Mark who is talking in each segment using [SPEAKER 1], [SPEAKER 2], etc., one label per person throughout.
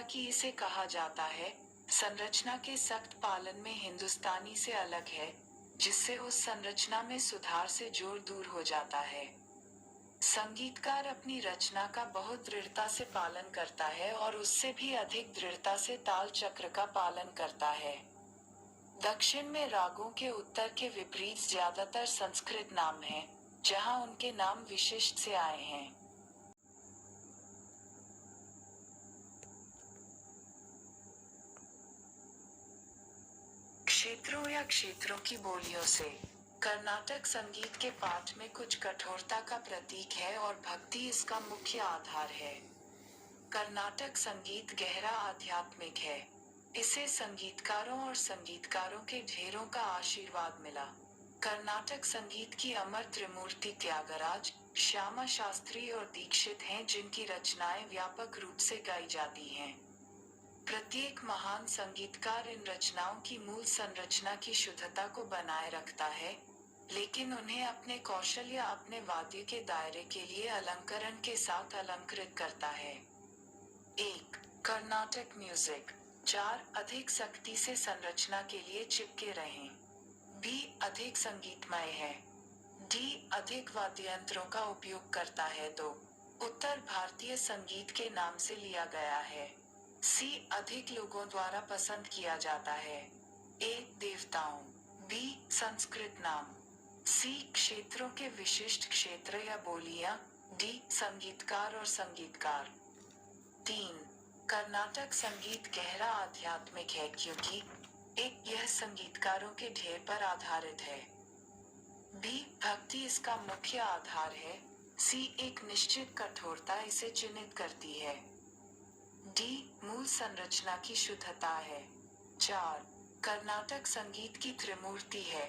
[SPEAKER 1] कि इसे कहा जाता है, संरचना के सख्त पालन में हिंदुस्तानी से अलग है, जिससे उस संरचना में सुधार से जोर दूर हो जाता है। संगीतकार अपनी रचना का बहुत दृढ़ता से पालन करता है और उससे भी अधिक दृढ़ता से ताल चक्र का पालन करता है। दक्षिण में रागों के उत्तर के विपरीत ज्यादातर संस्कृत नाम हैं, जहां उनके नाम विशिष्ट से आए हैं। क्षेत्रों या क्षेत्रों की बोलियों से कर्नाटक संगीत के पाठ में कुछ कठोरता का प्रतीक है और भक्ति इसका मुख्य आधार है। कर्नाटक संगीत गहरा आध्यात्मिक है। इसे संगीतकारों और संगीतकारों के ढेरों का आशीर्वाद मिला। कर्नाटक संगीत की अमर त्रिमूर्ति त्यागराज, श्यामा शास्त्री और दीक्षित हैं, जिनकी रचनाएं व्यापक रूप से गाई जाती हैं। प्रत्येक महान संगीतकार इन रचनाओं की मूल संरचना की शुद्धता को बनाए रखता है, लेकिन उन्हें अपने कौशल या अपने वाद्य के दायरे के लिए अलंकरण के साथ अलंकृत करता है। 1. कर्नाटक म्यूजिक। 4. अधिक सख्ती से संरचना के लिए चिपके रहें। B. अधिक संगीतमय है। D. अधिक वाद्ययंत्रों का उपयोग करता है। 2. उत्तर भारतीय संगीत के नाम से लिया गया है। C. अधिक लोगों द्वारा पसंद किया जाता है। A. देवताओं। B. संस्कृत नाम। C. क्षेत्रों के विशिष्ट क्षेत्र या बोलियां। D. संगीतकार और संगीतकार। 3. कर्नाटक संगीत गहरा आध्यात्मिक है क्योंकि 1. यह संगीतकारों के ढेर पर आधारित है। B. भक्ति इसका मुख्य आधार है। C. एक निश्चित कठोरता इसे चिन्हित करती है। D. मूल संरचना की शुद्धता है। 4. कर्नाटक संगीत की त्रिमूर्ति है,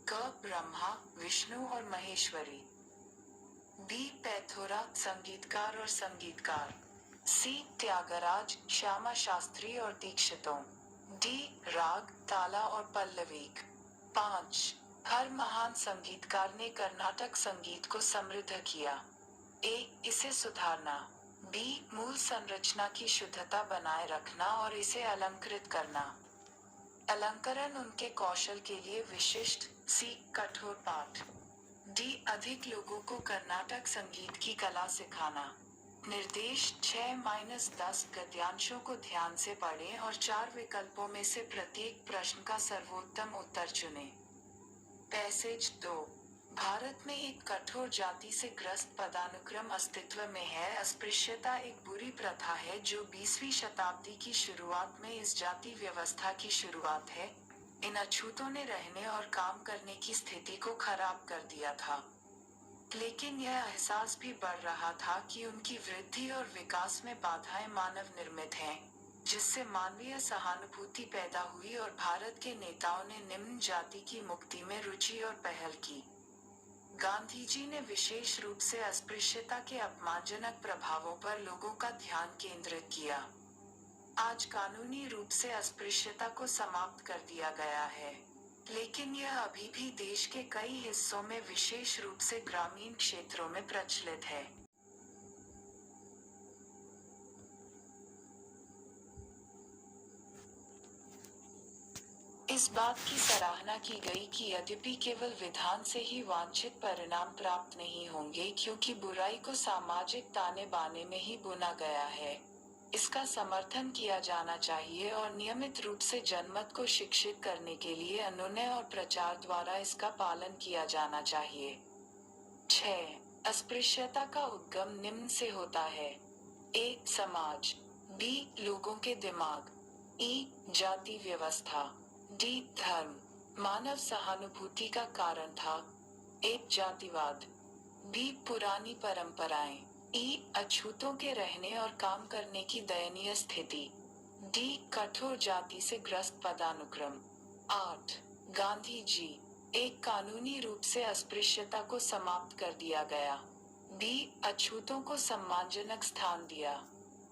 [SPEAKER 1] क. ब्रह्मा, विष्णु और महेश्वरी। B. पैथोरा, संगीतकार और संगीतकार। C. त्यागराज, श्यामा शास्त्री और दीक्षितों। D. राग, ताला और पल्लवीक। 5. हर महान संगीतकार ने कर्नाटक संगीत को समृद्ध किया। A. इसे सुधारना। B. मूल संरचना की शुद्धता बनाए रखना और इसे अलंकृत करना। अलंकरण उनके कौशल के लिए विशिष्ट। C. कठोर पाठ। D. अधिक लोगों को कर्नाटक संगीत की कला सिखाना। निर्देश 6-10 गद्यांशों को ध्यान से पढ़ें और 4 विकल्पों में से प्रत्येक प्रश्न का सर्वोत्तम उत्तर चुनें। पैसेज 2. भारत में एक कठोर जाति से ग्रस्त पदानुक्रम अस्तित्व में है। अस्पृश्यता एक बुरी प्रथा है जो 20वीं शताब्दी की शुरुआत में इस जाति व्यवस्था की शुरुआत है। इन अछूतों ने रहने और काम करने की स्थिति को खराब कर दिया था, लेकिन यह एहसास भी बढ़ रहा था कि उनकी वृद्धि और विकास में बाधाएं मानव निर्मित हैं, जिससे मानवीय सहानुभूति पैदा हुई और भारत के नेताओं ने निम्न जाति की मुक्ति में रुचि और पहल की। गांधी जी ने विशेष रूप से अस्पृश्यता के अपमानजनक प्रभावों पर लोगों का ध्यान केंद्रित किया। आज कानूनी रूप से अस्पृश्यता को समाप्त कर दिया गया है, लेकिन यह अभी भी देश के कई हिस्सों में विशेष रूप से ग्रामीण क्षेत्रों में प्रचलित है। इस बात की सराहना की गई कि यद्यपि केवल विधान से ही वांछित परिणाम प्राप्त नहीं होंगे, क्योंकि बुराई को सामाजिक ताने बाने में ही बुना गया है, इसका समर्थन किया जाना चाहिए और नियमित रूप से जनमत को शिक्षित करने के लिए अनुनय और प्रचार द्वारा इसका पालन किया जाना चाहिए। 6. अस्पृश्यता का उद्गम निम्न से होता है। A. समाज। B. लोगों के दिमाग। E. जाति व्यवस्था। D. धर्म। मानव सहानुभूति का कारण था। A. जातिवाद। B. पुरानी परंपराएं। E. अछूतों के रहने और काम करने की दयनीय स्थिति। D. कठोर जाति से ग्रस्त पदानुक्रम। 8. गांधी जी। एक कानूनी रूप से अस्पृश्यता को समाप्त कर दिया गया। B. अछूतों को सम्मानजनक स्थान दिया।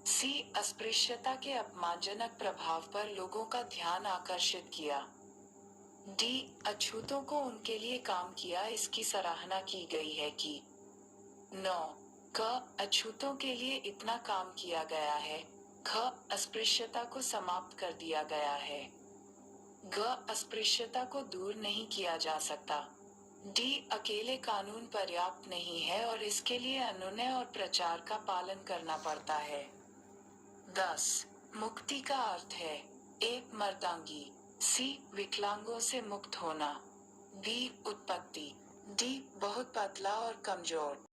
[SPEAKER 1] C. अस्पृश्यता के अपमानजनक प्रभाव पर लोगों का ध्यान आकर्षित किया। D. अछूतों को उनके लिए काम किया, इसकी सराहना की गई है कि 9. क. अछूतों के लिए इतना काम किया गया है। घ अस्पृश्यता को समाप्त कर दिया गया है। ग अस्पृश्यता को दूर नहीं किया जा सकता। डी अकेले कानून पर्याप्त नहीं है और इसके लिए अनुनय और प्रचार का पालन करना पड़ता है। 10. मुक्ति का अर्थ है ए. मर्दांगी, सी. विकलांगों से मुक्त होना, बी. उत्पत्ति, डी. बहुत पतला और कमजोर।